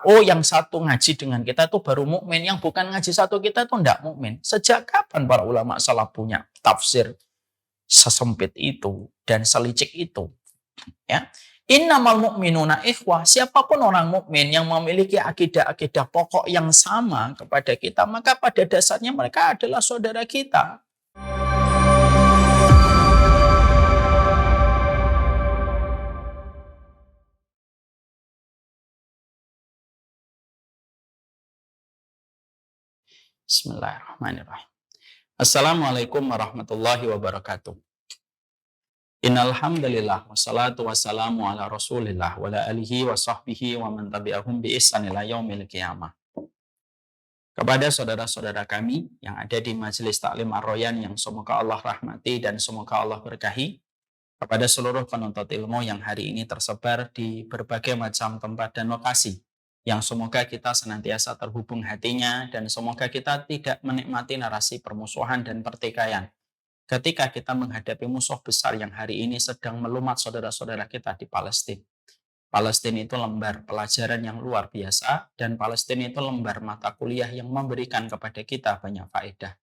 oh yang satu ngaji dengan kita itu baru mukmin, yang bukan ngaji satu kita itu enggak mukmin. Sejak kapan para ulama salaf punya tafsir sesempit itu dan selicik itu? Ya. Innamal mu'minuna ikhwah. Siapapun orang mukmin yang memiliki akidah-akidah pokok yang sama kepada kita, maka pada dasarnya mereka adalah saudara kita. Bismillahirrahmanirrahim. Assalamualaikum warahmatullahi wabarakatuh. Innal hamdalillah wassalatu wassalamu ala Rasulillah wa ala alihi wa sahbihi wa man tabi'ahum bi ihsan ila yaumil qiyamah. Kepada saudara-saudara kami yang ada di Majelis Taklim Ar-Royan yang semoga Allah rahmati dan semoga Allah berkahi, kepada seluruh penuntut ilmu yang hari ini tersebar di berbagai macam tempat dan lokasi, yang semoga kita senantiasa terhubung hatinya dan semoga kita tidak menikmati narasi permusuhan dan pertikaian ketika kita menghadapi musuh besar yang hari ini sedang melumat saudara-saudara kita di Palestina. Palestina itu lembar pelajaran yang luar biasa dan Palestina itu lembar mata kuliah yang memberikan kepada kita banyak faedah.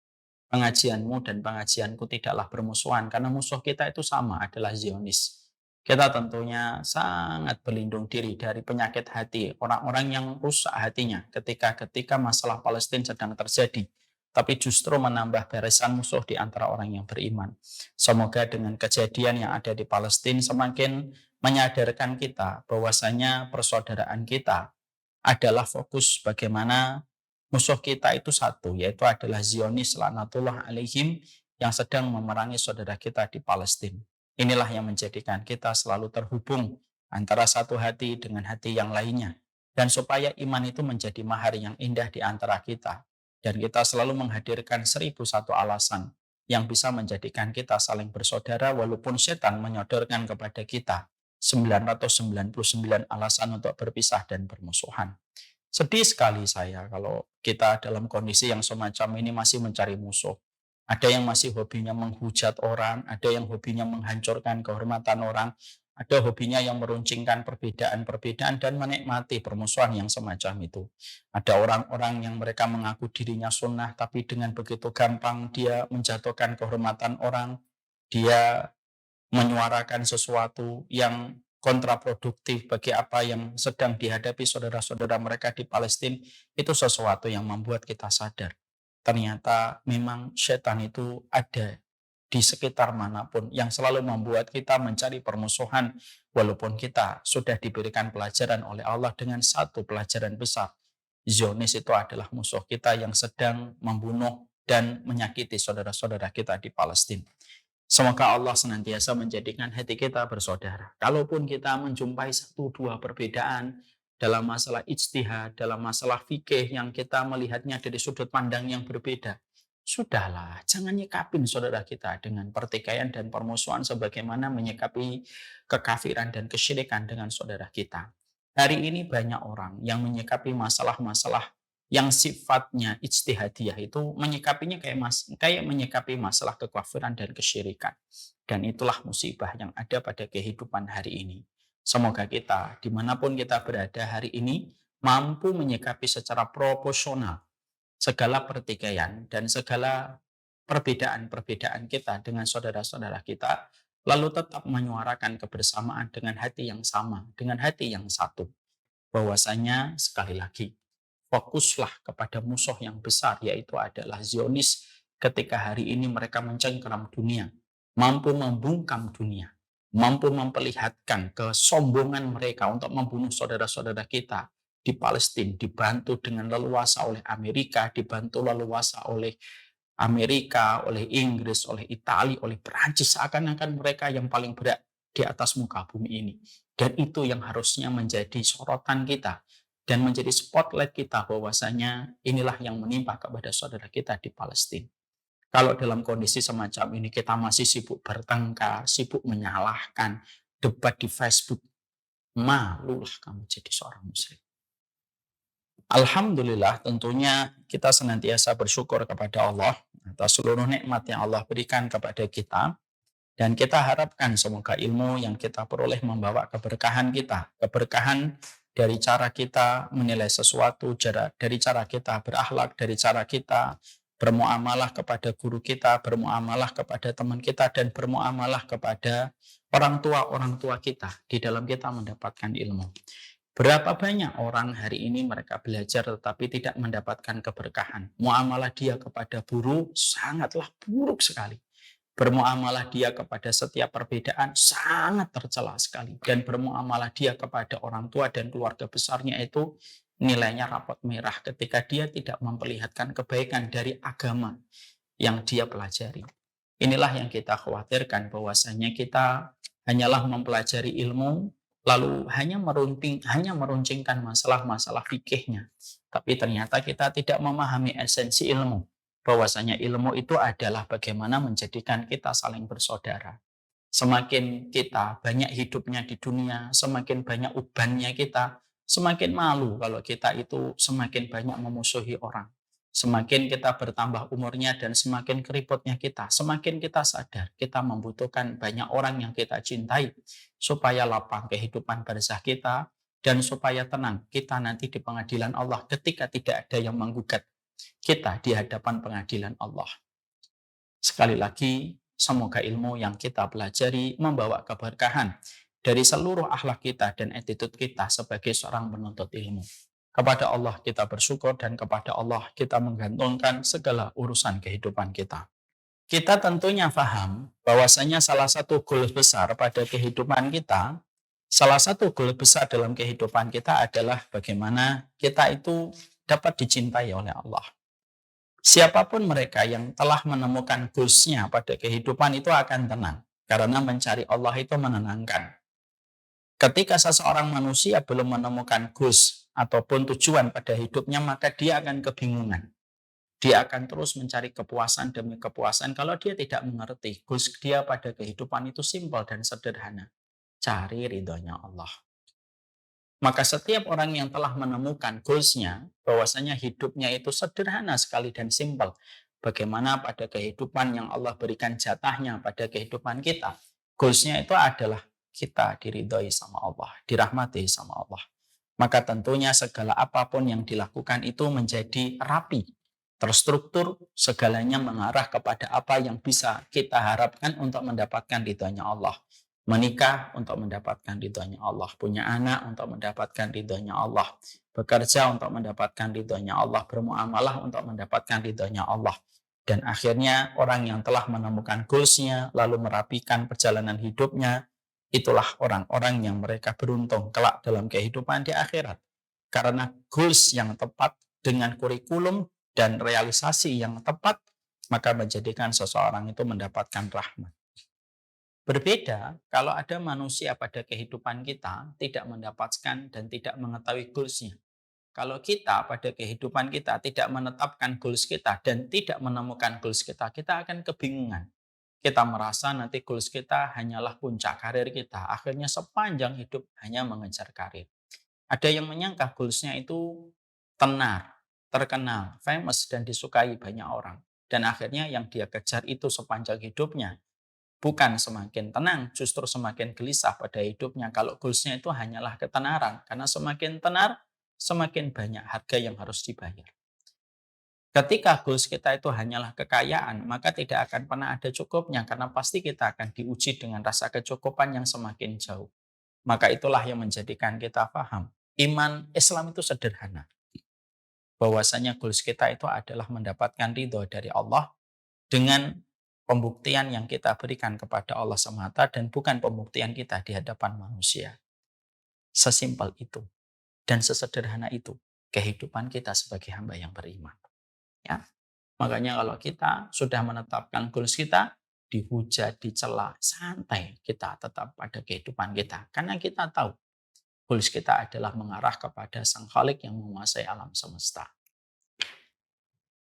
Pengajianmu dan pengajianku tidaklah bermusuhan karena musuh kita itu sama, adalah Zionis. Kita tentunya sangat berlindung diri dari penyakit hati orang-orang yang rusak hatinya ketika masalah Palestina sedang terjadi, tapi justru menambah barisan musuh di antara orang yang beriman. Semoga dengan kejadian yang ada di Palestina semakin menyadarkan kita bahwasanya persaudaraan kita adalah fokus bagaimana musuh kita itu satu, yaitu adalah Zionis laknatullah alaihim yang sedang memerangi saudara kita di Palestina. Inilah yang menjadikan kita selalu terhubung antara satu hati dengan hati yang lainnya. Dan supaya iman itu menjadi mahar yang indah di antara kita. Dan kita selalu menghadirkan 1001 alasan yang bisa menjadikan kita saling bersaudara walaupun setan menyodorkan kepada kita 999 alasan untuk berpisah dan bermusuhan. Sedih sekali saya kalau kita dalam kondisi yang semacam ini masih mencari musuh. Ada yang masih hobinya menghujat orang, ada yang hobinya menghancurkan kehormatan orang, ada hobinya yang meruncingkan perbedaan-perbedaan dan menikmati permusuhan yang semacam itu. Ada orang-orang yang mereka mengaku dirinya sunnah, tapi dengan begitu gampang dia menjatuhkan kehormatan orang, dia menyuarakan sesuatu yang kontraproduktif bagi apa yang sedang dihadapi saudara-saudara mereka di Palestina, itu sesuatu yang membuat kita sadar. Ternyata memang setan itu ada di sekitar manapun yang selalu membuat kita mencari permusuhan walaupun kita sudah diberikan pelajaran oleh Allah dengan satu pelajaran besar. Zionis itu adalah musuh kita yang sedang membunuh dan menyakiti saudara-saudara kita di Palestina. Semoga Allah senantiasa menjadikan hati kita bersaudara. Kalaupun kita menjumpai satu dua perbedaan dalam masalah ijtihad, dalam masalah fikih yang kita melihatnya dari sudut pandang yang berbeda, sudahlah, jangan nyikapin saudara kita dengan pertikaian dan permusuhan sebagaimana menyikapi kekafiran dan kesyirikan dengan saudara kita. Hari ini banyak orang yang menyikapi masalah-masalah yang sifatnya ijtihadiyah itu menyikapinya kayak menyikapi masalah kekafiran dan kesyirikan. Dan itulah musibah yang ada pada kehidupan hari ini. Semoga kita, dimanapun kita berada hari ini, mampu menyikapi secara proporsional segala pertikaian dan segala perbedaan-perbedaan kita dengan saudara-saudara kita, lalu tetap menyuarakan kebersamaan dengan hati yang sama, dengan hati yang satu. Bahwasanya, sekali lagi, fokuslah kepada musuh yang besar, yaitu adalah Zionis. Ketika hari ini mereka mencengkeram dunia, mampu membungkam dunia, mampu memperlihatkan kesombongan mereka untuk membunuh saudara-saudara kita di Palestina, dibantu dengan leluasa oleh Amerika, dibantu leluasa oleh Amerika, oleh Inggris, oleh Italia, oleh Perancis, seakan-akan mereka yang paling berat di atas muka bumi ini. Dan itu yang harusnya menjadi sorotan kita dan menjadi spotlight kita bahwasanya inilah yang menimpa kepada saudara kita di Palestina. Kalau dalam kondisi semacam ini kita masih sibuk bertengkar, sibuk menyalahkan, debat di Facebook, malulah kamu jadi seorang muslim. Alhamdulillah, tentunya kita senantiasa bersyukur kepada Allah atas seluruh nikmat yang Allah berikan kepada kita. Dan kita harapkan semoga ilmu yang kita peroleh membawa keberkahan kita, keberkahan dari cara kita menilai sesuatu, dari cara kita berakhlak, dari cara kita bermuamalah kepada guru kita, bermuamalah kepada teman kita, dan bermuamalah kepada orang tua kita di dalam kita mendapatkan ilmu. Berapa banyak orang hari ini mereka belajar tetapi tidak mendapatkan keberkahan. Muamalah dia kepada guru sangatlah buruk sekali. Bermuamalah dia kepada setiap perbedaan sangat tercela sekali. Dan bermuamalah dia kepada orang tua dan keluarga besarnya itu nilainya rapot merah ketika dia tidak memperlihatkan kebaikan dari agama yang dia pelajari. Inilah yang kita khawatirkan, bahwasanya kita hanyalah mempelajari ilmu lalu hanya meruncingkan masalah-masalah fikihnya. Tapi ternyata kita tidak memahami esensi ilmu, bahwasanya ilmu itu adalah bagaimana menjadikan kita saling bersaudara. Semakin kita banyak hidupnya di dunia, semakin banyak ubannya kita, semakin malu kalau kita itu semakin banyak memusuhi orang. Semakin kita bertambah umurnya dan semakin keriputnya kita, semakin kita sadar kita membutuhkan banyak orang yang kita cintai supaya lapang kehidupan barzah kita dan supaya tenang kita nanti di pengadilan Allah ketika tidak ada yang menggugat kita di hadapan pengadilan Allah. Sekali lagi, semoga ilmu yang kita pelajari membawa keberkahan dari seluruh akhlak kita dan attitude kita sebagai seorang penuntut ilmu. Kepada Allah kita bersyukur dan kepada Allah kita menggantungkan segala urusan kehidupan kita. Kita tentunya paham bahwasanya salah satu goal besar pada kehidupan kita, salah satu goal besar dalam kehidupan kita adalah bagaimana kita itu dapat dicintai oleh Allah. Siapapun mereka yang telah menemukan goals-nya pada kehidupan itu akan tenang. Karena mencari Allah itu menenangkan. Ketika seseorang manusia belum menemukan goals ataupun tujuan pada hidupnya, maka dia akan kebingungan. Dia akan terus mencari kepuasan demi kepuasan kalau dia tidak mengerti goals dia pada kehidupan itu simpel dan sederhana. Cari ridhonya Allah. Maka setiap orang yang telah menemukan goals-nya, bahwasanya hidupnya itu sederhana sekali dan simpel. Bagaimana pada kehidupan yang Allah berikan jatahnya pada kehidupan kita. Goals-nya itu adalah kita diridhoi sama Allah, dirahmati sama Allah. Maka tentunya segala apapun yang dilakukan itu menjadi rapi, terstruktur, segalanya mengarah kepada apa yang bisa kita harapkan untuk mendapatkan ridhonya Allah. Menikah untuk mendapatkan ridhonya Allah, punya anak untuk mendapatkan ridhonya Allah, bekerja untuk mendapatkan ridhonya Allah, bermuamalah untuk mendapatkan ridhonya Allah. Dan akhirnya orang yang telah menemukan goals-nya, lalu merapikan perjalanan hidupnya, itulah orang-orang yang mereka beruntung kelak dalam kehidupan di akhirat. Karena goals yang tepat dengan kurikulum dan realisasi yang tepat, maka menjadikan seseorang itu mendapatkan rahmat. Berbeda kalau ada manusia pada kehidupan kita tidak mendapatkan dan tidak mengetahui goals-nya. Kalau kita pada kehidupan kita tidak menetapkan goals kita dan tidak menemukan goals kita, kita akan kebingungan. Kita merasa nanti goals kita hanyalah puncak karir kita. Akhirnya sepanjang hidup hanya mengejar karir. Ada yang menyangka goals-nya itu tenar, terkenal, famous, dan disukai banyak orang. Dan akhirnya yang dia kejar itu sepanjang hidupnya bukan semakin tenang, justru semakin gelisah pada hidupnya kalau goals-nya itu hanyalah ketenaran. Karena semakin tenar, semakin banyak harga yang harus dibayar. Ketika goals kita itu hanyalah kekayaan, maka tidak akan pernah ada cukupnya karena pasti kita akan diuji dengan rasa kecukupan yang semakin jauh. Maka itulah yang menjadikan kita paham. Iman Islam itu sederhana. Bahwasanya goals kita itu adalah mendapatkan ridho dari Allah dengan pembuktian yang kita berikan kepada Allah semata dan bukan pembuktian kita di hadapan manusia. Sesimpel itu dan sesederhana itu kehidupan kita sebagai hamba yang beriman. Ya. Makanya kalau kita sudah menetapkan goals kita, dihujat, dicela, santai kita tetap pada kehidupan kita. Karena kita tahu goals kita adalah mengarah kepada Sang Khalik yang menguasai alam semesta.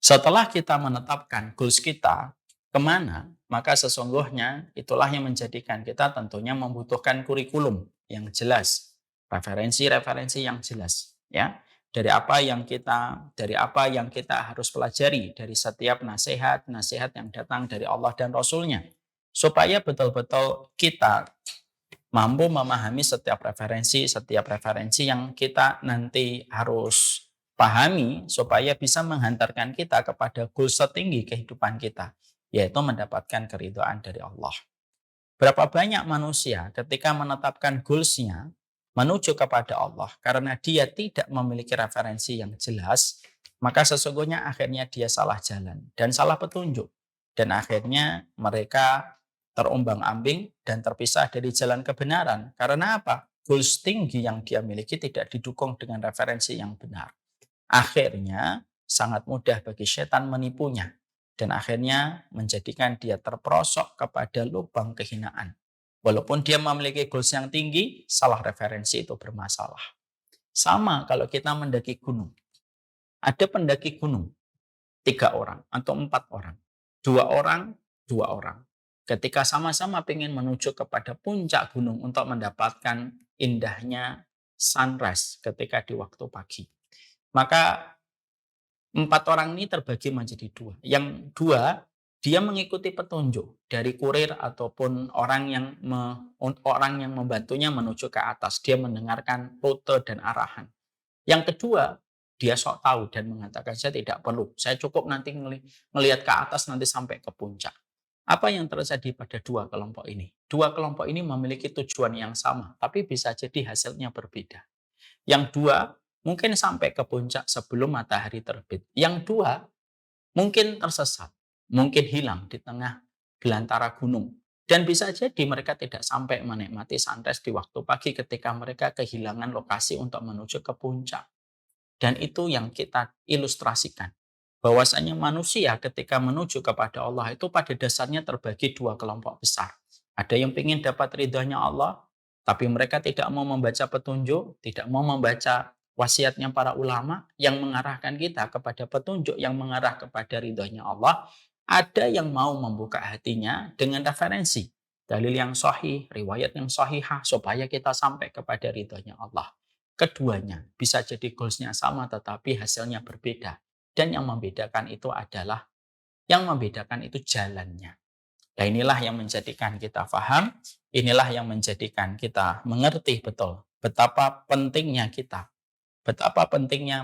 Setelah kita menetapkan goals kita kemana, maka sesungguhnya itulah yang menjadikan kita tentunya membutuhkan kurikulum yang jelas, referensi-referensi yang jelas, ya. Dari apa yang kita harus pelajari dari setiap nasihat yang datang dari Allah dan Rasul-Nya, supaya betul-betul kita mampu memahami setiap referensi yang kita nanti harus pahami supaya bisa menghantarkan kita kepada goal setinggi kehidupan kita, yaitu mendapatkan keridhaan dari Allah. Berapa banyak manusia ketika menetapkan goals-nya menuju kepada Allah karena dia tidak memiliki referensi yang jelas, maka sesungguhnya akhirnya dia salah jalan dan salah petunjuk. Dan akhirnya mereka terombang-ambing dan terpisah dari jalan kebenaran. Karena apa? Goals tinggi yang dia miliki tidak didukung dengan referensi yang benar. Akhirnya sangat mudah bagi setan menipunya dan akhirnya menjadikan dia terperosok kepada lubang kehinaan. Walaupun dia memiliki goals yang tinggi, salah referensi itu bermasalah. Sama kalau kita mendaki gunung. Ada pendaki gunung, 3 orang atau 4 orang. 2 orang, 2 orang. Ketika sama-sama ingin menuju kepada puncak gunung untuk mendapatkan indahnya sunrise ketika di waktu pagi. Maka 4 orang ini terbagi menjadi 2. Yang 2, dia mengikuti petunjuk dari kurir ataupun orang yang membantunya menuju ke atas. Dia mendengarkan rute dan arahan. Yang kedua, dia sok tahu dan mengatakan, saya tidak perlu. Saya cukup nanti melihat ke atas nanti sampai ke puncak. Apa yang terjadi pada 2 kelompok ini? 2 kelompok ini memiliki tujuan yang sama, tapi bisa jadi hasilnya berbeda. Yang 2 mungkin sampai ke puncak sebelum matahari terbit. Yang 2 mungkin tersesat, mungkin hilang di tengah belantara gunung. Dan bisa jadi mereka tidak sampai menikmati sunrise di waktu pagi ketika mereka kehilangan lokasi untuk menuju ke puncak. Dan itu yang kita ilustrasikan. Bahwasanya manusia ketika menuju kepada Allah itu pada dasarnya terbagi 2 kelompok besar. Ada yang ingin dapat ridhonya Allah, tapi mereka tidak mau membaca petunjuk, tidak mau membaca wasiatnya para ulama yang mengarahkan kita kepada petunjuk yang mengarah kepada ridhonya Allah. Ada yang mau membuka hatinya dengan referensi, dalil yang sahih, riwayat yang sahihah supaya kita sampai kepada ridhonya Allah. Keduanya bisa jadi goals-nya sama tetapi hasilnya berbeda. Dan yang membedakan itu jalannya. Nah, inilah yang menjadikan kita paham, inilah yang menjadikan kita mengerti betul betapa pentingnya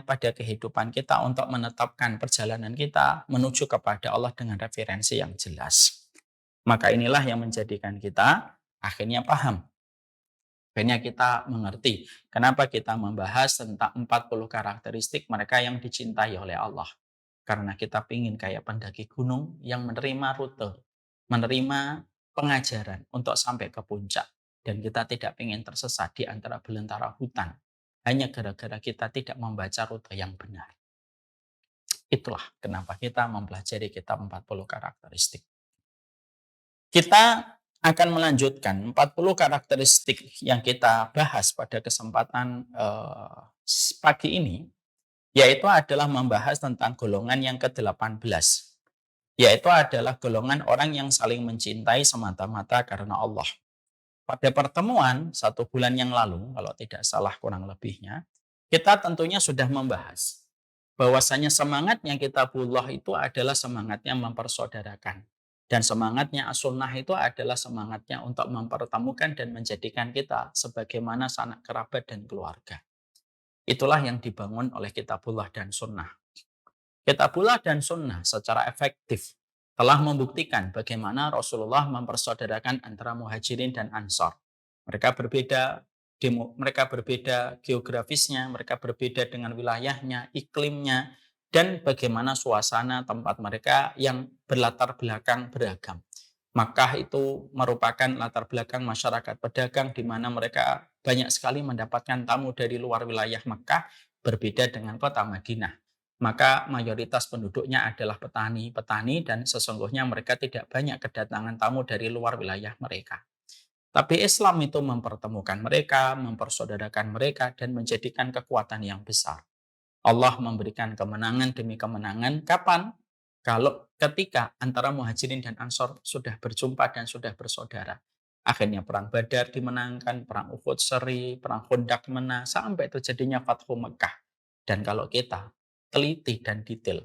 pada kehidupan kita untuk menetapkan perjalanan kita menuju kepada Allah dengan referensi yang jelas. Maka inilah yang menjadikan kita akhirnya paham. Akhirnya kita mengerti kenapa kita membahas tentang 40 karakteristik mereka yang dicintai oleh Allah. Karena kita ingin kayak pendaki gunung yang menerima rute, menerima pengajaran untuk sampai ke puncak. Dan kita tidak ingin tersesat di antara belantara hutan. Hanya gara-gara kita tidak membaca rute yang benar. Itulah kenapa kita mempelajari kitab 40 karakteristik. Kita akan melanjutkan 40 karakteristik yang kita bahas pada kesempatan pagi ini, yaitu adalah membahas tentang golongan yang ke-18, yaitu adalah golongan orang yang saling mencintai semata-mata karena Allah. Pada pertemuan 1 bulan yang lalu, kalau tidak salah kurang lebihnya, kita tentunya sudah membahas bahwasanya semangatnya kitabullah itu adalah semangatnya mempersaudarakan. Dan semangatnya as-sunnah itu adalah semangatnya untuk mempertemukan dan menjadikan kita sebagaimana sanak kerabat dan keluarga. Itulah yang dibangun oleh kitabullah dan sunnah. Kitabullah dan sunnah secara efektif telah membuktikan bagaimana Rasulullah mempersaudarakan antara muhajirin dan ansor. Mereka berbeda geografisnya, mereka berbeda dengan wilayahnya, iklimnya, dan bagaimana suasana tempat mereka yang berlatar belakang beragam. Makkah itu merupakan latar belakang masyarakat pedagang di mana mereka banyak sekali mendapatkan tamu dari luar wilayah Makkah, berbeda dengan kota Madinah. Maka mayoritas penduduknya adalah petani dan sesungguhnya mereka tidak banyak kedatangan tamu dari luar wilayah mereka. Tapi Islam itu mempertemukan mereka, mempersaudarakan mereka, dan menjadikan kekuatan yang besar. Allah memberikan kemenangan demi kemenangan. Kapan? Kalau ketika antara muhajirin dan ansor sudah berjumpa dan sudah bersaudara. Akhirnya perang Badar dimenangkan, perang Uhud seri, perang Khandaq menang, sampai terjadinya Fathu Mekah. Dan kalau kita teliti dan detail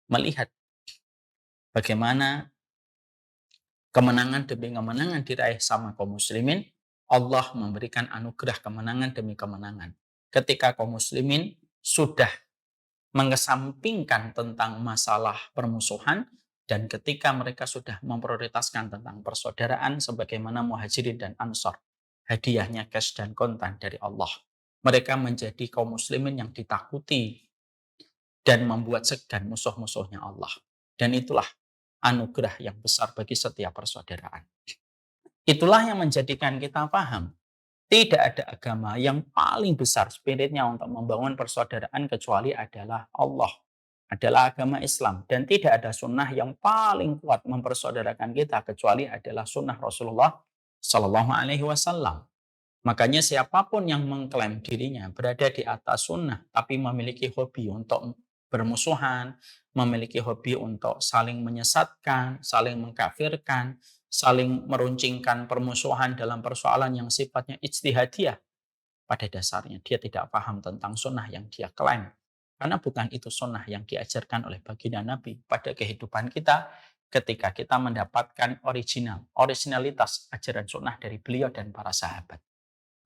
melihat bagaimana kemenangan demi kemenangan diraih sama kaum muslimin, Allah memberikan anugerah kemenangan demi kemenangan. Ketika kaum muslimin sudah mengesampingkan tentang masalah permusuhan, dan ketika mereka sudah memprioritaskan tentang persaudaraan sebagaimana Muhajirin dan Ansor, hadiahnya cash dan kontan dari Allah. Mereka menjadi kaum muslimin yang ditakuti dan membuat segan musuh-musuhnya Allah. Dan itulah anugerah yang besar bagi setiap persaudaraan. Itulah yang menjadikan kita paham, tidak ada agama yang paling besar spiritnya untuk membangun persaudaraan kecuali adalah Allah, adalah agama Islam. Dan tidak ada sunnah yang paling kuat mempersaudarakan kita kecuali adalah sunnah Rasulullah Sallallahu Alaihi Wasallam. Makanya siapapun yang mengklaim dirinya berada di atas sunnah tapi memiliki hobi untuk bermusuhan, memiliki hobi untuk saling menyesatkan, saling mengkafirkan, saling meruncingkan permusuhan dalam persoalan yang sifatnya ijtihadiyah, pada dasarnya dia tidak paham tentang sunnah yang dia klaim. Karena bukan itu sunnah yang diajarkan oleh baginda Nabi pada kehidupan kita ketika kita mendapatkan originalitas ajaran sunnah dari beliau dan para sahabat.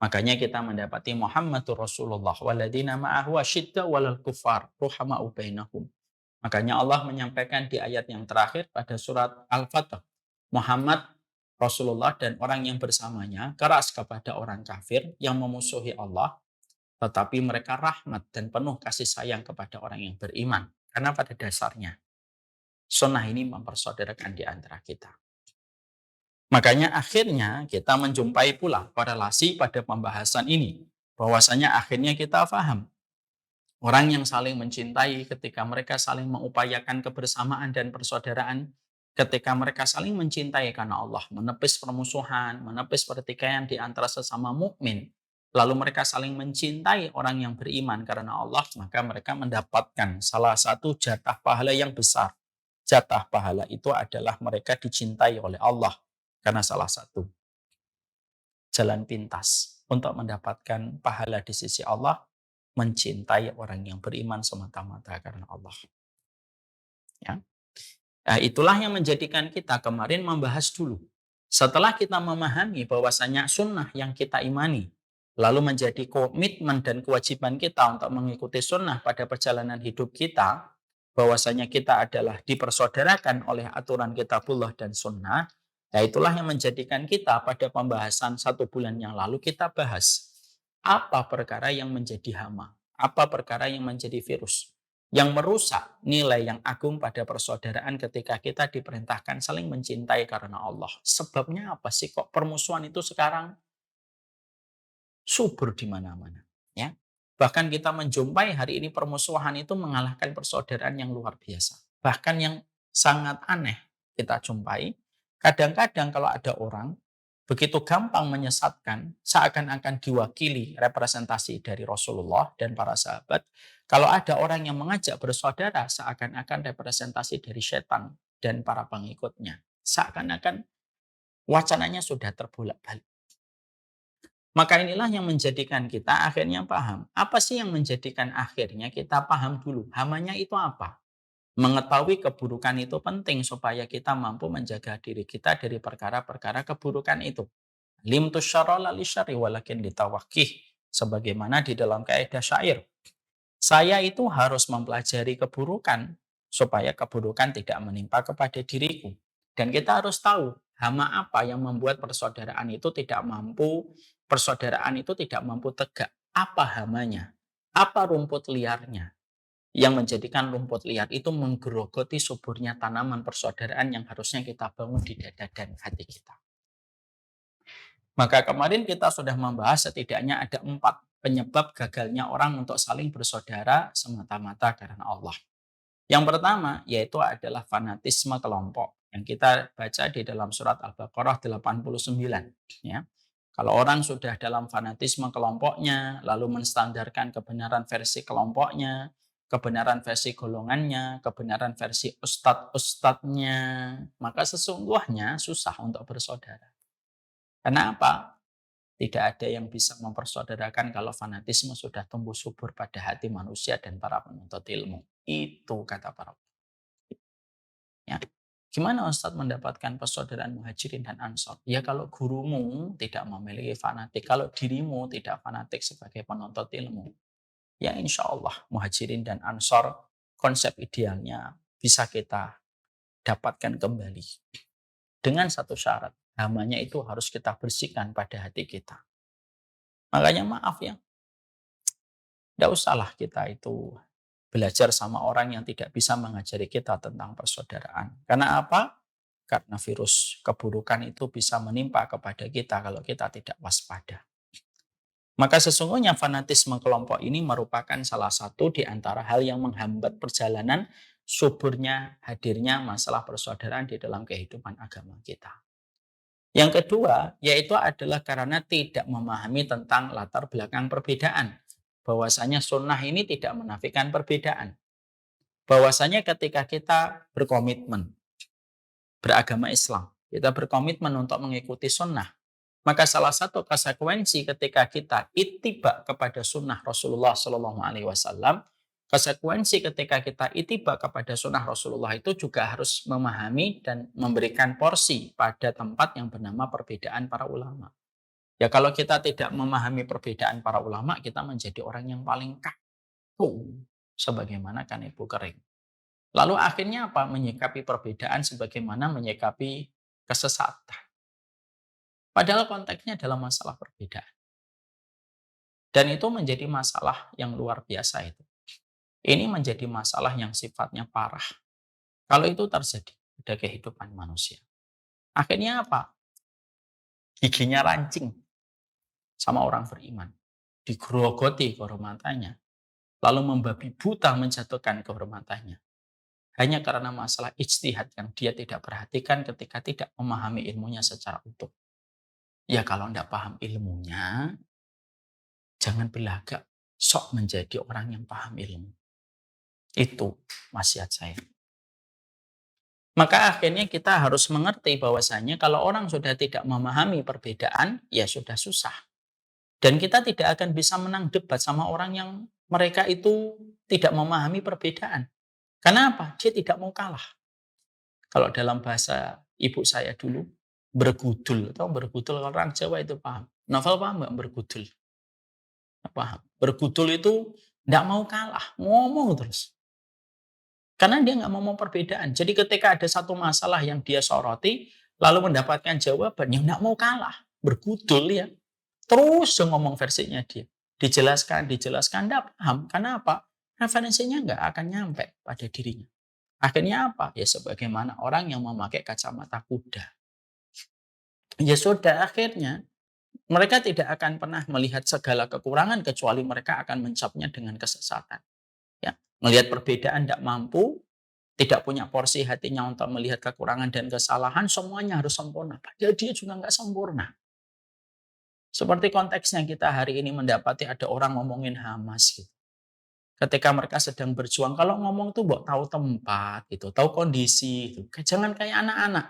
Makanya kita mendapati Muhammadur Rasulullah waladina ma'ahu asyidda walal kufar ruhama'u bainahum. Makanya Allah menyampaikan di ayat yang terakhir pada surat Al-Fatah, Muhammad Rasulullah dan orang yang bersamanya keras kepada orang kafir yang memusuhi Allah, tetapi mereka rahmat dan penuh kasih sayang kepada orang yang beriman. Karena pada dasarnya sunnah ini mempersaudarakan di antara kita. Makanya akhirnya kita menjumpai pula korelasi pada pembahasan ini. Bahwasanya akhirnya kita paham, orang yang saling mencintai ketika mereka saling mengupayakan kebersamaan dan persaudaraan, ketika mereka saling mencintai karena Allah, menepis permusuhan, menepis pertikaian di antara sesama mukmin, lalu mereka saling mencintai orang yang beriman karena Allah, maka mereka mendapatkan salah satu jatah pahala yang besar. Jatah pahala itu adalah mereka dicintai oleh Allah. Karena salah satu jalan pintas untuk mendapatkan pahala di sisi Allah, mencintai orang yang beriman semata-mata karena Allah. Ya. Nah, itulah yang menjadikan kita kemarin membahas dulu. Setelah kita memahami bahwasanya sunnah yang kita imani, lalu menjadi komitmen dan kewajiban kita untuk mengikuti sunnah pada perjalanan hidup kita, bahwasanya kita adalah dipersaudarakan oleh aturan kitabullah dan sunnah. Nah, itulah yang menjadikan kita pada pembahasan 1 bulan yang lalu kita bahas apa perkara yang menjadi hama, apa perkara yang menjadi virus, yang merusak nilai yang agung pada persaudaraan ketika kita diperintahkan saling mencintai karena Allah. Sebabnya apa sih kok permusuhan itu sekarang subur di mana-mana? Ya. Bahkan kita menjumpai hari ini permusuhan itu mengalahkan persaudaraan yang luar biasa. Bahkan yang sangat aneh kita jumpai, kadang-kadang kalau ada orang begitu gampang menyesatkan, seakan-akan diwakili representasi dari Rasulullah dan para sahabat. Kalau ada orang yang mengajak bersaudara, seakan-akan representasi dari setan dan para pengikutnya. Seakan-akan wacananya sudah terbolak-balik. Maka inilah yang menjadikan kita akhirnya paham. Apa sih yang menjadikan akhirnya kita paham dulu? Hamanya itu apa? Mengetahui keburukan itu penting supaya kita mampu menjaga diri kita dari perkara-perkara keburukan itu. Limtu syarra la lisyarri walakin litawaqih. Sebagaimana di dalam kaidah syair. Saya itu harus mempelajari keburukan supaya keburukan tidak menimpa kepada diriku. Dan kita harus tahu hama apa yang membuat persaudaraan itu tidak mampu, tegak. Apa hamanya? Apa rumput liarnya? Yang menjadikan rumput liar itu menggerogoti suburnya tanaman persaudaraan yang harusnya kita bangun di dada dan hati kita. Maka kemarin kita sudah membahas setidaknya ada 4 penyebab gagalnya orang untuk saling bersaudara semata-mata karena Allah. Yang pertama yaitu adalah fanatisme kelompok yang kita baca di dalam surat Al-Baqarah 89. Ya. Kalau orang sudah dalam fanatisme kelompoknya, lalu menstandarkan kebenaran versi kelompoknya, kebenaran versi golongannya, kebenaran versi ustadz-ustadznya, maka sesungguhnya susah untuk bersaudara. Kenapa? Tidak ada yang bisa mempersaudarakan kalau fanatisme sudah tumbuh subur pada hati manusia dan para penuntut ilmu. Itu kata para ulama. Ya. Gimana Ustadz mendapatkan persaudaraan Muhajirin dan Ansor? Ya kalau gurumu tidak memiliki fanatik, kalau dirimu tidak fanatik sebagai penuntut ilmu, ya insya Allah Muhajirin dan Ansor konsep idealnya bisa kita dapatkan kembali. Dengan satu syarat, hamanya itu harus kita bersihkan pada hati kita. Makanya maaf ya, tidak usahlah kita itu belajar sama orang yang tidak bisa mengajari kita tentang persaudaraan. Karena apa? Karena virus keburukan itu bisa menimpa kepada kita kalau kita tidak waspada. Maka sesungguhnya fanatisme kelompok ini merupakan salah satu di antara hal yang menghambat perjalanan suburnya hadirnya masalah persaudaraan di dalam kehidupan agama kita. Yang kedua, yaitu adalah karena tidak memahami tentang latar belakang perbedaan. Bahwasanya sunnah ini tidak menafikan perbedaan. Bahwasanya ketika kita berkomitmen beragama Islam, kita berkomitmen untuk mengikuti sunnah, maka salah satu konsekuensi ketika kita ittiba kepada sunnah Rasulullah Shallallahu Alaihi Wasallam, konsekuensi ketika kita ittiba kepada sunnah Rasulullah itu juga harus memahami dan memberikan porsi pada tempat yang bernama perbedaan para ulama. Ya kalau kita tidak memahami perbedaan para ulama, kita menjadi orang yang paling kaku, sebagaimana kan ibu kering. Lalu akhirnya apa? Menyikapi perbedaan sebagaimana menyikapi kesesatan. Padahal konteksnya adalah masalah perbedaan. Dan itu menjadi masalah yang luar biasa itu. Ini menjadi masalah yang sifatnya parah. Kalau itu terjadi pada kehidupan manusia. Akhirnya apa? Giginya rancing sama orang beriman. Digerogoti kehormatannya. Lalu membabi buta menjatuhkan kehormatannya. Hanya karena masalah ijtihad yang dia tidak perhatikan ketika tidak memahami ilmunya secara utuh. Ya kalau tidak paham ilmunya, jangan berlagak sok menjadi orang yang paham ilmu. Itu wasiat saya. Maka akhirnya kita harus mengerti bahwasanya kalau orang sudah tidak memahami perbedaan, ya sudah susah. Dan kita tidak akan bisa menang debat sama orang yang mereka itu tidak memahami perbedaan. Karena apa? Dia tidak mau kalah. Kalau dalam bahasa ibu saya dulu, bergudul. Atau bergudul, orang Jawa itu paham. Novel paham nggak bergudul? Paham. Bergudul itu nggak mau kalah, ngomong terus. Karena dia nggak mau perbedaan. Jadi ketika ada satu masalah yang dia soroti, lalu mendapatkan jawaban yang nggak mau kalah, bergudul ya. Terus ngomong versinya dia. Dijelaskan, nggak paham. Karena apa? Referensinya nggak akan nyampe pada dirinya. Akhirnya apa? Ya sebagaimana orang yang memakai kacamata kuda. Ya sudah, akhirnya mereka tidak akan pernah melihat segala kekurangan kecuali mereka akan mencapnya dengan kesesatan. Ya, melihat perbedaan tidak mampu, tidak punya porsi hatinya untuk melihat kekurangan dan kesalahan, semuanya harus sempurna. Padahal dia juga nggak sempurna. Seperti konteksnya kita hari ini mendapati ada orang ngomongin Hamas gitu. Ketika mereka sedang berjuang, kalau ngomong tuh tahu tempat gitu, tahu kondisi gitu. Jangan kayak anak-anak.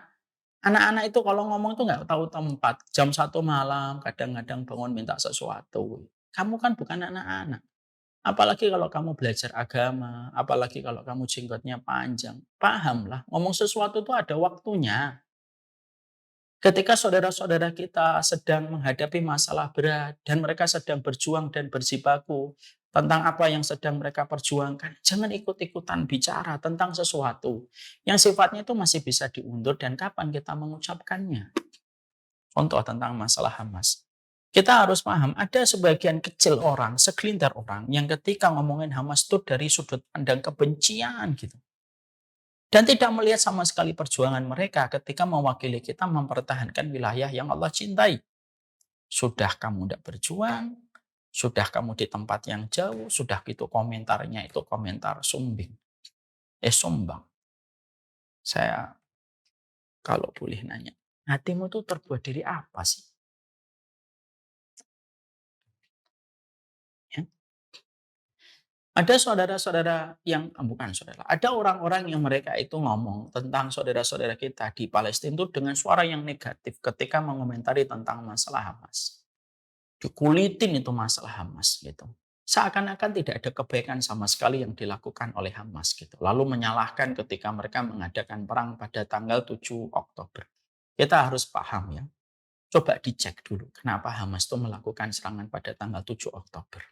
Anak-anak itu kalau ngomong tuh nggak tahu tempat. Jam 1 malam kadang-kadang bangun minta sesuatu. Kamu kan bukan anak-anak. Apalagi kalau kamu belajar agama, apalagi kalau kamu jenggotnya panjang. Pahamlah, ngomong sesuatu itu ada waktunya. Ketika saudara-saudara kita sedang menghadapi masalah berat dan mereka sedang berjuang dan berjibaku tentang apa yang sedang mereka perjuangkan, jangan ikut-ikutan bicara tentang sesuatu yang sifatnya itu masih bisa diundur dan kapan kita mengucapkannya. Contoh tentang masalah Hamas. Kita harus paham, ada sebagian kecil orang, segelintir orang yang ketika ngomongin Hamas itu dari sudut pandang kebencian gitu. Dan tidak melihat sama sekali perjuangan mereka ketika mewakili kita mempertahankan wilayah yang Allah cintai. Sudah kamu tidak berjuang, sudah kamu di tempat yang jauh, sudah gitu komentarnya itu komentar sumbing. Sombang. Saya kalau boleh nanya, hatimu tuh terbuat dari apa sih? Ya. Ada saudara-saudara yang, bukan saudara, ada orang-orang yang mereka itu ngomong tentang saudara-saudara kita di Palestina itu dengan suara yang negatif ketika mengomentari tentang masalah Hamas. Dikulitin itu masalah Hamas gitu. Seakan-akan tidak ada kebaikan sama sekali yang dilakukan oleh Hamas gitu. Lalu menyalahkan ketika mereka mengadakan perang pada tanggal 7 Oktober. Kita harus paham ya. Coba dicek dulu kenapa Hamas itu melakukan serangan pada tanggal 7 Oktober.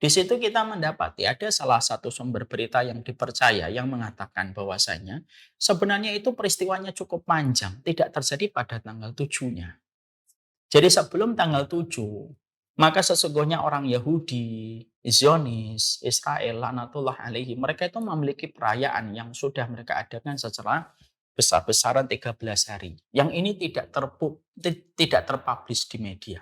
Di situ kita mendapati ada salah satu sumber berita yang dipercaya yang mengatakan bahwasanya sebenarnya itu peristiwanya cukup panjang, tidak terjadi pada tanggal 7-nya. Jadi sebelum tanggal 7, maka sesungguhnya orang Yahudi, Zionis, Israel, laknatullah alaihi, mereka itu memiliki perayaan yang sudah mereka adakan secara besar-besaran 13 hari. Yang ini tidak terpublish di media.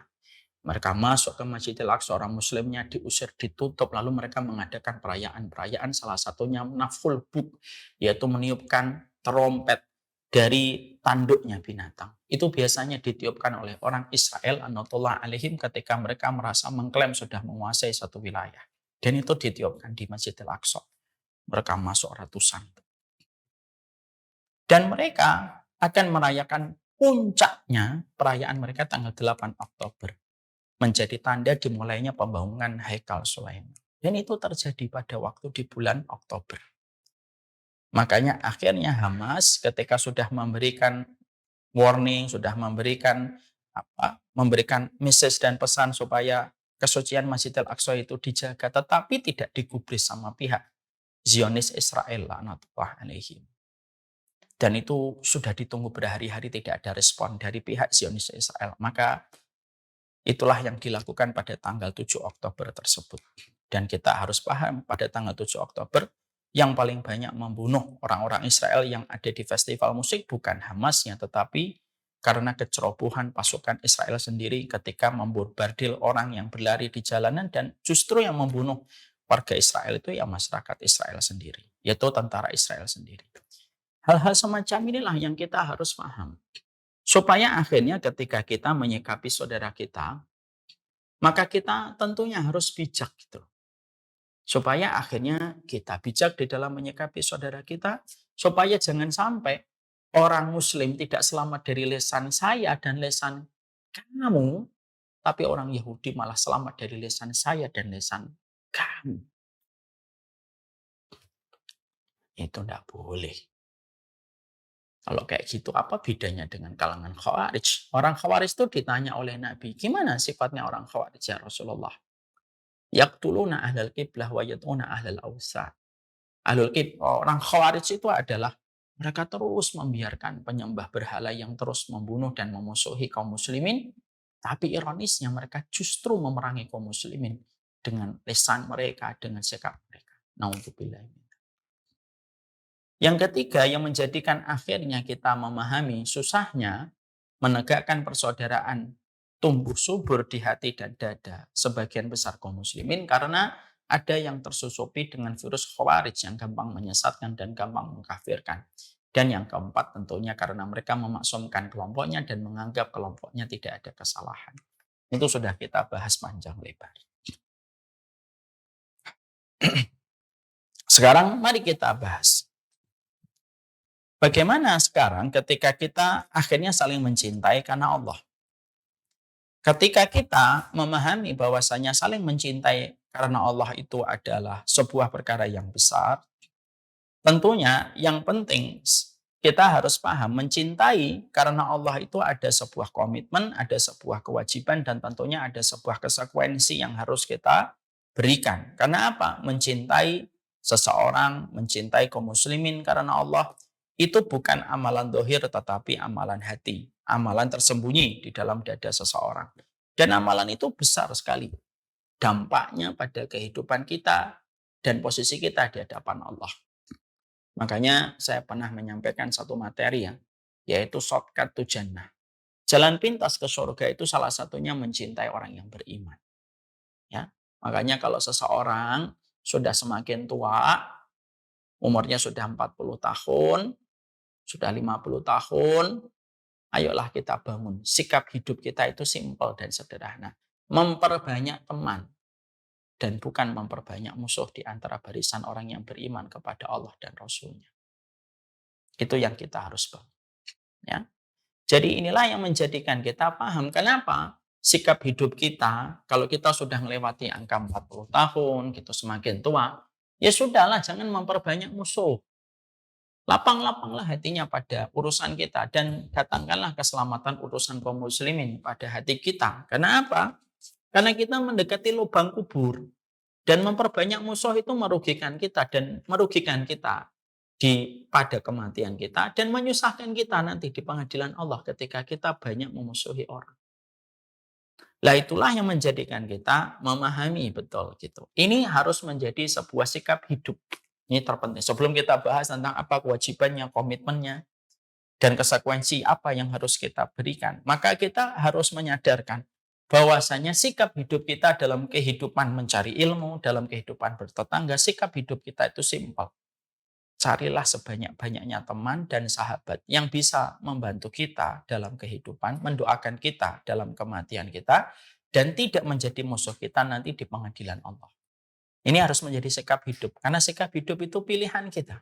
Mereka masuk ke Masjidil Aqsa, orang muslimnya diusir, ditutup, lalu mereka mengadakan perayaan-perayaan, salah satunya nafkhul buk, yaitu meniupkan trompet dari tanduknya binatang. Itu biasanya ditiupkan oleh orang Israel anatullah alaihim ketika mereka merasa mengklaim sudah menguasai satu wilayah. Dan itu ditiupkan di Masjidil Aqsa. Mereka masuk ratusan. Dan mereka akan merayakan puncaknya perayaan mereka tanggal 8 Oktober. Menjadi tanda dimulainya pembangunan Haikal Sulaiman. Dan itu terjadi pada waktu di bulan Oktober. Makanya akhirnya Hamas ketika sudah memberikan warning, sudah memberikan message dan pesan supaya kesucian Masjidil Aqsa itu dijaga, tetapi tidak digubris sama pihak Zionis Israel laknatullah alaihim. Dan itu sudah ditunggu berhari-hari tidak ada respon dari pihak Zionis Israel. Maka itulah yang dilakukan pada tanggal 7 Oktober tersebut. Dan kita harus paham pada tanggal 7 Oktober yang paling banyak membunuh orang-orang Israel yang ada di festival musik bukan Hamasnya, tetapi karena kecerobohan pasukan Israel sendiri ketika membombardir orang yang berlari di jalanan, dan justru yang membunuh warga Israel itu ya masyarakat Israel sendiri, yaitu tentara Israel sendiri. Hal-hal semacam inilah yang kita harus paham. Supaya akhirnya ketika kita menyikapi saudara kita, maka kita tentunya harus bijak gitu. Supaya akhirnya kita bijak di dalam menyikapi saudara kita, supaya jangan sampai orang muslim tidak selamat dari lisan saya dan lisan kamu, tapi orang Yahudi malah selamat dari lisan saya dan lisan kamu. Itu tidak boleh. Kalau kayak gitu, apa bedanya dengan kalangan Khawarij? Orang Khawarij itu ditanya oleh Nabi, gimana sifatnya orang Khawarij ya Rasulullah? Yaqtuluna ahlal qiblah wa yad'una ahlal awsan. Orang Khawarij itu adalah mereka terus membiarkan penyembah berhala yang terus membunuh dan memusuhi kaum muslimin, tapi ironisnya mereka justru memerangi kaum muslimin dengan lisan mereka, dengan sikap mereka. Nauzubillah. Yang ketiga yang menjadikan akhirnya kita memahami susahnya menegakkan persaudaraan tumbuh subur di hati dan dada sebagian besar kaum muslimin karena ada yang tersusupi dengan virus khawarij yang gampang menyesatkan dan gampang mengkafirkan. Dan yang keempat tentunya karena mereka memaksumkan kelompoknya dan menganggap kelompoknya tidak ada kesalahan. Itu sudah kita bahas panjang lebar. Sekarang mari kita bahas. Bagaimana sekarang ketika kita akhirnya saling mencintai karena Allah? Ketika kita memahami bahwasanya saling mencintai karena Allah itu adalah sebuah perkara yang besar, tentunya yang penting kita harus paham mencintai karena Allah itu ada sebuah komitmen, ada sebuah kewajiban, dan tentunya ada sebuah konsekuensi yang harus kita berikan. Karena apa? Mencintai seseorang, mencintai kaum muslimin karena Allah itu bukan amalan dohir tetapi amalan hati. Amalan tersembunyi di dalam dada seseorang. Dan amalan itu besar sekali. Dampaknya pada kehidupan kita dan posisi kita di hadapan Allah. Makanya saya pernah menyampaikan satu materi ya, yaitu shortcut to jannah. Jalan pintas ke surga itu salah satunya mencintai orang yang beriman. Ya, makanya kalau seseorang sudah semakin tua, umurnya sudah 40 tahun, sudah 50 tahun, ayolah kita bangun. Sikap hidup kita itu simpel dan sederhana. Memperbanyak teman dan bukan memperbanyak musuh di antara barisan orang yang beriman kepada Allah dan Rasul-Nya. Itu yang kita harus bangun. Ya. Jadi inilah yang menjadikan kita paham. Kenapa? sikap hidup kita, kalau kita sudah melewati angka 40 tahun, gitu semakin tua, ya sudahlah jangan memperbanyak musuh. Lapang-lapanglah hatinya pada urusan kita dan datangkanlah keselamatan urusan kaum muslimin pada hati kita. Karena apa? Karena kita mendekati lubang kubur dan memperbanyak musuh itu merugikan kita dan merugikan kita pada kematian kita dan menyusahkan kita nanti di pengadilan Allah ketika kita banyak memusuhi orang. Lah itulah yang menjadikan kita memahami betul gitu. Ini harus menjadi sebuah sikap hidup. Ini terpenting. Sebelum kita bahas tentang apa kewajibannya, komitmennya, dan konsekuensi apa yang harus kita berikan, maka kita harus menyadarkan bahwasanya sikap hidup kita dalam kehidupan mencari ilmu, dalam kehidupan bertetangga, sikap hidup kita itu simpel. Carilah sebanyak-banyaknya teman dan sahabat yang bisa membantu kita dalam kehidupan, mendoakan kita dalam kematian kita, dan tidak menjadi musuh kita nanti di pengadilan Allah. Ini harus menjadi sikap hidup, karena sikap hidup itu pilihan kita.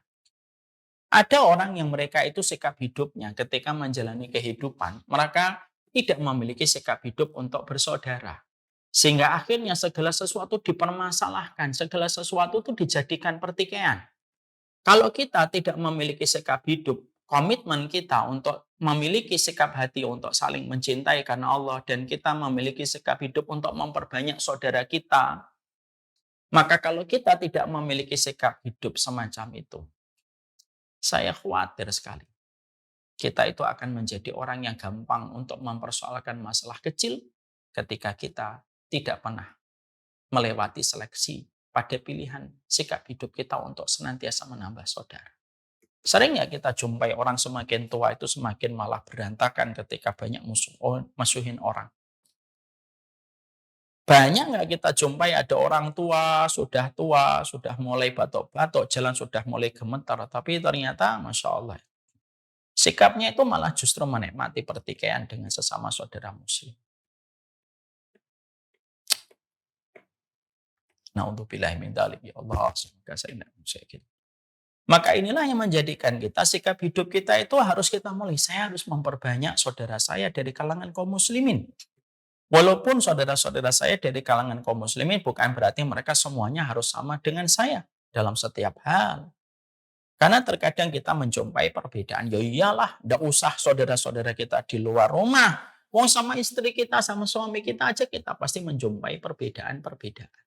Ada orang yang mereka itu sikap hidupnya ketika menjalani kehidupan, mereka tidak memiliki sikap hidup untuk bersaudara. Sehingga akhirnya segala sesuatu dipermasalahkan, segala sesuatu itu dijadikan pertikaian. Kalau kita tidak memiliki sikap hidup, komitmen kita untuk memiliki sikap hati untuk saling mencintai karena Allah dan kita memiliki sikap hidup untuk memperbanyak saudara kita, maka kalau kita tidak memiliki sikap hidup semacam itu, saya khawatir sekali. Kita itu akan menjadi orang yang gampang untuk mempersoalkan masalah kecil ketika kita tidak pernah melewati seleksi pada pilihan sikap hidup kita untuk senantiasa menambah saudara. Sering ya kita jumpai orang semakin tua itu semakin malah berantakan ketika banyak musuhin orang. Banyak nggak kita jumpai ada orang tua, sudah mulai batuk-batuk, jalan sudah mulai gemetar, tapi ternyata Masya Allah, sikapnya itu malah justru menikmati pertikaian dengan sesama saudara muslim. Na'udzubillahi min dzalik, ya Allah, semoga saya tidak musyrik. Maka inilah yang menjadikan kita, sikap hidup kita itu harus kita mulai. Saya harus memperbanyak saudara saya dari kalangan kaum muslimin. Walaupun saudara-saudara saya dari kalangan kaum muslimin bukan berarti mereka semuanya harus sama dengan saya dalam setiap hal. Karena terkadang kita menjumpai perbedaan. Ya iyalah, tidak usah saudara-saudara kita di luar rumah. Wong sama istri kita, sama suami kita aja kita pasti menjumpai perbedaan-perbedaan.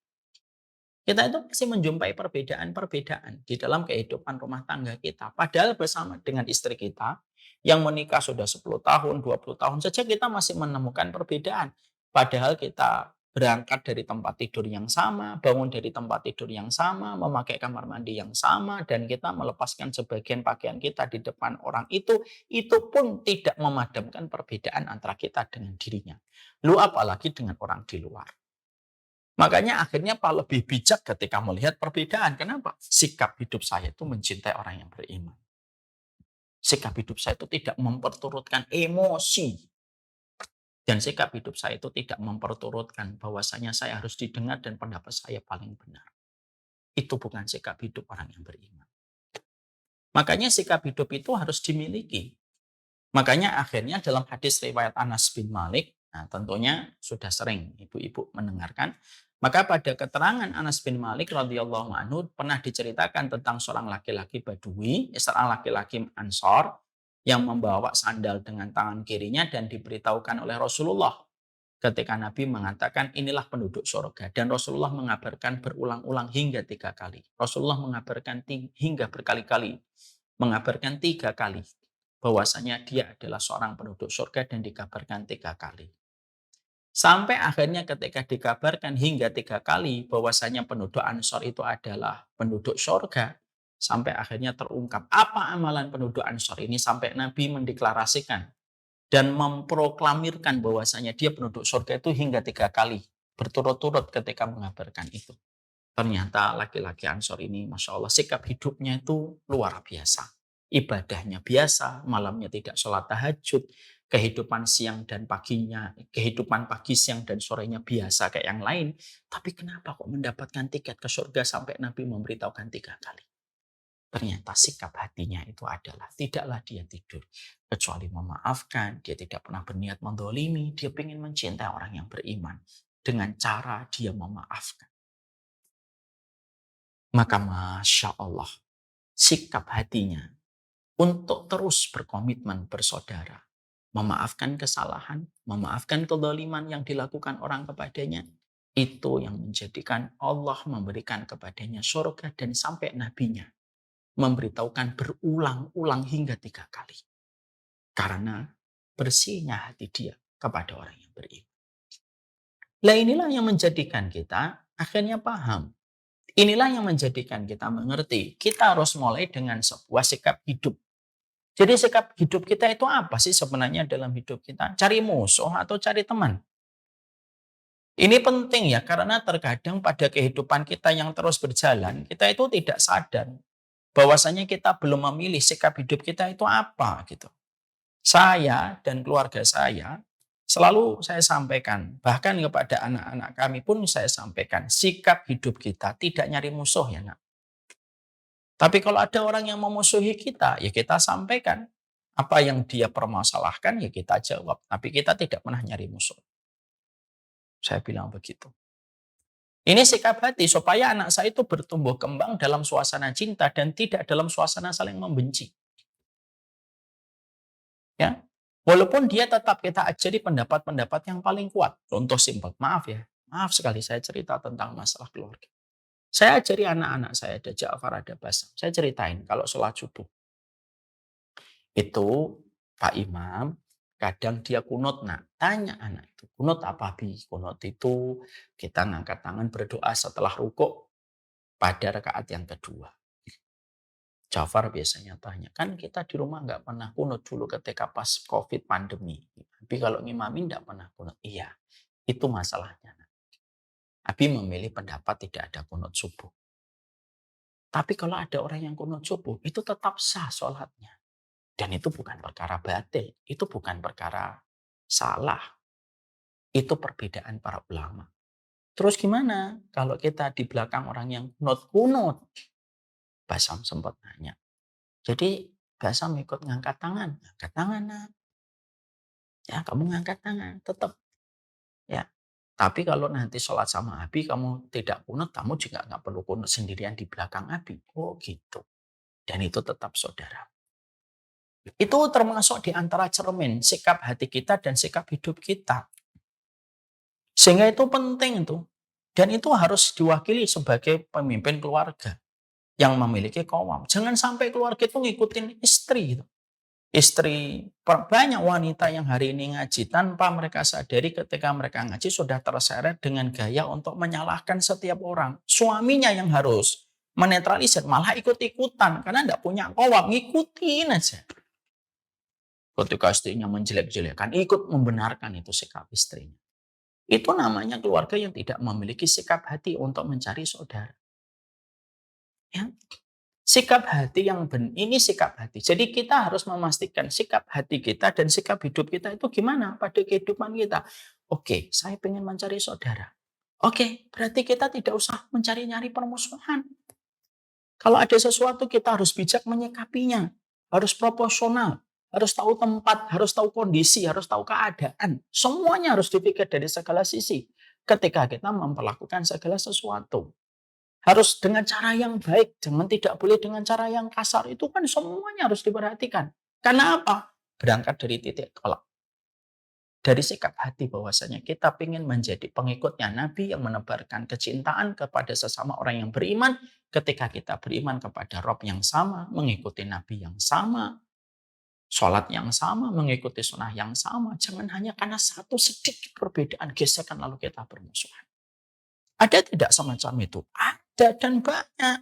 Kita itu pasti menjumpai perbedaan-perbedaan di dalam kehidupan rumah tangga kita. Padahal bersama dengan istri kita yang menikah sudah 10 tahun, 20 tahun saja kita masih menemukan perbedaan. Padahal kita berangkat dari tempat tidur yang sama, bangun dari tempat tidur yang sama, memakai kamar mandi yang sama, dan kita melepaskan sebagian pakaian kita di depan orang itu pun tidak memadamkan perbedaan antara kita dengan dirinya. Lu apalagi dengan orang di luar. Makanya akhirnya Pak lebih bijak ketika melihat perbedaan. Kenapa? Sikap hidup saya itu mencintai orang yang beriman. Sikap hidup saya itu tidak memperturutkan emosi. Dan sikap hidup saya itu tidak memperturutkan bahwasanya saya harus didengar dan pendapat saya paling benar. Itu bukan sikap hidup orang yang beriman. Makanya sikap hidup itu harus dimiliki. Makanya akhirnya dalam hadis riwayat Anas bin Malik, nah tentunya sudah sering ibu-ibu mendengarkan, maka pada keterangan Anas bin Malik radhiyallahu anhu pernah diceritakan tentang seorang laki-laki Badui, seorang laki-laki Ansor yang membawa sandal dengan tangan kirinya dan diberitahukan oleh Rasulullah ketika Nabi mengatakan inilah penduduk surga, dan Rasulullah mengabarkan berulang-ulang hingga 3 kali. Rasulullah mengabarkan hingga berkali-kali, mengabarkan 3 kali bahwasanya dia adalah seorang penduduk surga dan dikabarkan 3 kali. Sampai akhirnya ketika dikabarkan hingga 3 kali bahwasanya penduduk Ansor itu adalah penduduk surga, sampai akhirnya terungkap apa amalan penduduk Ansor ini sampai Nabi mendeklarasikan dan memproklamirkan bahwasanya dia penduduk surga itu hingga 3 kali berturut-turut ketika mengabarkan itu. Ternyata laki-laki Ansor ini Masya Allah sikap hidupnya itu luar biasa. Ibadahnya biasa, malamnya tidak sholat tahajud, kehidupan siang dan paginya, kehidupan pagi, siang dan sorenya biasa kayak yang lain. Tapi kenapa kok mendapatkan tiket ke surga sampai Nabi memberitahukan 3 kali? Ternyata sikap hatinya itu adalah tidaklah dia tidur kecuali memaafkan, dia tidak pernah berniat mendolimi, dia ingin mencintai orang yang beriman dengan cara dia memaafkan. Maka Masya Allah, sikap hatinya untuk terus berkomitmen bersaudara, memaafkan kesalahan, memaafkan kedoliman yang dilakukan orang kepadanya, itu yang menjadikan Allah memberikan kepadanya surga dan sampai nabinya memberitahukan berulang-ulang hingga 3 kali. Karena bersihnya hati dia kepada orang yang beriman. Lah inilah yang menjadikan kita akhirnya paham. Inilah yang menjadikan kita mengerti. Kita harus mulai dengan sebuah sikap hidup. Jadi sikap hidup kita itu apa sih sebenarnya dalam hidup kita? Cari musuh atau cari teman? Ini penting ya, karena terkadang pada kehidupan kita yang terus berjalan, kita itu tidak sadar bahwasanya kita belum memilih sikap hidup kita itu apa gitu. Saya dan keluarga saya selalu saya sampaikan, bahkan kepada anak-anak kami pun saya sampaikan, sikap hidup kita tidak nyari musuh ya nak. Tapi kalau ada orang yang memusuhi kita, ya kita sampaikan. Apa yang dia permasalahkan, ya kita jawab. Tapi kita tidak pernah nyari musuh. Saya bilang begitu. Ini sikap hati supaya anak saya itu bertumbuh kembang dalam suasana cinta dan tidak dalam suasana saling membenci. Ya, walaupun dia tetap kita ajari pendapat-pendapat yang paling kuat. Contoh simpel, maaf ya, maaf sekali saya cerita tentang masalah keluarga. Saya ajari anak-anak saya, ada Ja'far, ada Basam. Saya ceritain kalau sholat subuh. Itu Pak Imam, kadang dia kunut. Nah, tanya anak itu, kunut apa Bi? Kunut itu kita ngangkat tangan berdoa setelah rukuk pada rakaat yang kedua. Ja'far biasanya tanya, kan kita di rumah nggak pernah kunut dulu ketika pas COVID pandemi. Tapi kalau ngimamin nggak pernah kunut. Iya, itu masalahnya. Abi memilih pendapat tidak ada kunut subuh. Tapi kalau ada orang yang kunut subuh, itu tetap sah sholatnya. Dan itu bukan perkara batil, itu bukan perkara salah. Itu perbedaan para ulama. Terus gimana kalau kita di belakang orang yang kunut? Basam sempat nanya. Jadi Basam ikut ngangkat tangan nah. Ya kamu ngangkat tangan, tetap. Ya. Tapi kalau nanti sholat sama Abi, kamu tidak kunut, kamu juga nggak perlu kunut sendirian di belakang Abi. Oh gitu. Dan itu tetap saudara. Itu termasuk di antara cermin sikap hati kita dan sikap hidup kita. Sehingga itu penting itu. Dan itu harus diwakili sebagai pemimpin keluarga yang memiliki qawam. Jangan sampai keluarga itu ngikutin istri gitu. Istri, banyak wanita yang hari ini ngaji tanpa mereka sadari ketika mereka ngaji sudah terseret dengan gaya untuk menyalahkan setiap orang. Suaminya yang harus menetralisir, malah ikut-ikutan karena tidak punya qawam, ngikutin aja. Ketika istrinya menjelek-jelekan, ikut membenarkan itu sikap istrinya. Itu namanya keluarga yang tidak memiliki sikap hati untuk mencari saudara. Ya. Sikap hati yang ini sikap hati. Jadi kita harus memastikan sikap hati kita dan sikap hidup kita itu gimana pada kehidupan kita. Oke, saya ingin mencari saudara. Oke, berarti kita tidak usah mencari-nyari permusuhan. Kalau ada sesuatu kita harus bijak menyikapinya. Harus proporsional. Harus tahu tempat, harus tahu kondisi, harus tahu keadaan. Semuanya harus dipikir dari segala sisi. Ketika kita memperlakukan segala sesuatu. Harus dengan cara yang baik, jangan tidak boleh dengan cara yang kasar. Itu kan semuanya harus diperhatikan. Karena apa? Berangkat dari titik tolak. Dari sikap hati bahwasanya kita ingin menjadi pengikutnya Nabi yang menebarkan kecintaan kepada sesama orang yang beriman. Ketika kita beriman kepada Rob yang sama, mengikuti Nabi yang sama, sholat yang sama, mengikuti sunnah yang sama. Jangan hanya karena satu sedikit perbedaan gesekan lalu kita bermusuhan. Ada tidak semacam itu? Ada dan banyak.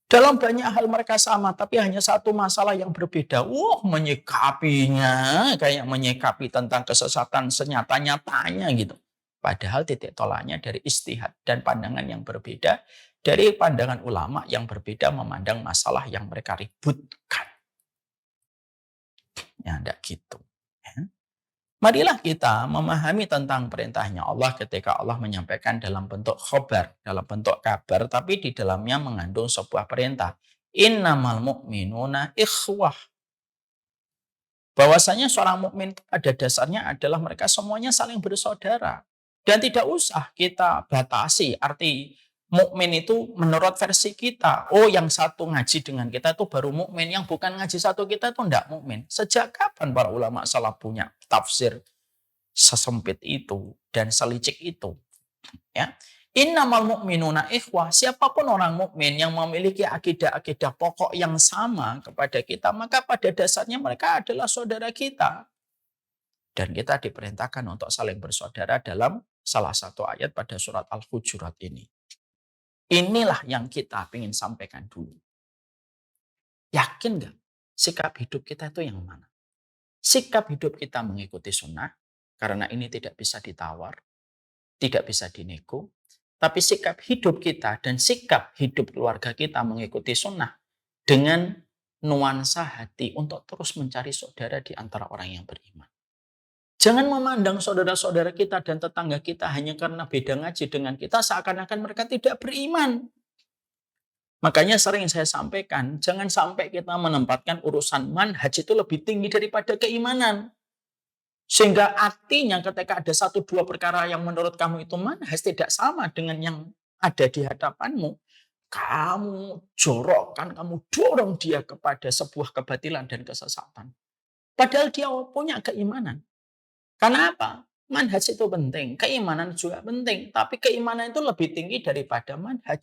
Dalam banyak hal mereka sama, tapi hanya satu masalah yang berbeda. Menyikapinya kayak menyikapi tentang kesesatan senyata-nyatanya gitu. Padahal titik tolaknya dari istihad dan pandangan yang berbeda. Dari pandangan ulama yang berbeda memandang masalah yang mereka ributkan. Ya, enggak gitu. Ya. Marilah kita memahami tentang perintahnya Allah ketika Allah menyampaikan dalam bentuk khobar, dalam bentuk kabar, tapi di dalamnya mengandung sebuah perintah. Innamal mu'minuna ikhwah. Bahwasanya seorang mukmin pada dasarnya adalah mereka semuanya saling bersaudara. Dan tidak usah kita batasi arti mukmin itu menurut versi kita. Oh, yang satu ngaji dengan kita itu baru mukmin, yang bukan ngaji satu kita itu tidak mukmin. Sejak kapan para ulama salah punya tafsir sesempit itu dan selicik itu? Ya. Innamal mu'minuna ikhwah. Siapapun orang mukmin yang memiliki akidah-akidah pokok yang sama kepada kita, maka pada dasarnya mereka adalah saudara kita. Dan kita diperintahkan untuk saling bersaudara dalam salah satu ayat pada surat Al-Hujurat ini. Inilah yang kita ingin sampaikan dulu. Yakin nggak sikap hidup kita itu yang mana? Sikap hidup kita mengikuti sunnah, karena ini tidak bisa ditawar, tidak bisa dinego. Tapi sikap hidup kita dan sikap hidup keluarga kita mengikuti sunnah dengan nuansa hati untuk terus mencari saudara di antara orang yang beriman. Jangan memandang saudara-saudara kita dan tetangga kita hanya karena beda ngaji dengan kita seakan-akan mereka tidak beriman. Makanya sering saya sampaikan, jangan sampai kita menempatkan urusan manhaj itu lebih tinggi daripada keimanan. Sehingga artinya ketika ada satu dua perkara yang menurut kamu itu manhaj tidak sama dengan yang ada di hadapanmu, kamu jorokkan, kamu dorong dia kepada sebuah kebatilan dan kesesatan. Padahal dia punya keimanan. Karena apa? Manhaj itu penting, keimanan juga penting. Tapi keimanan itu lebih tinggi daripada manhaj.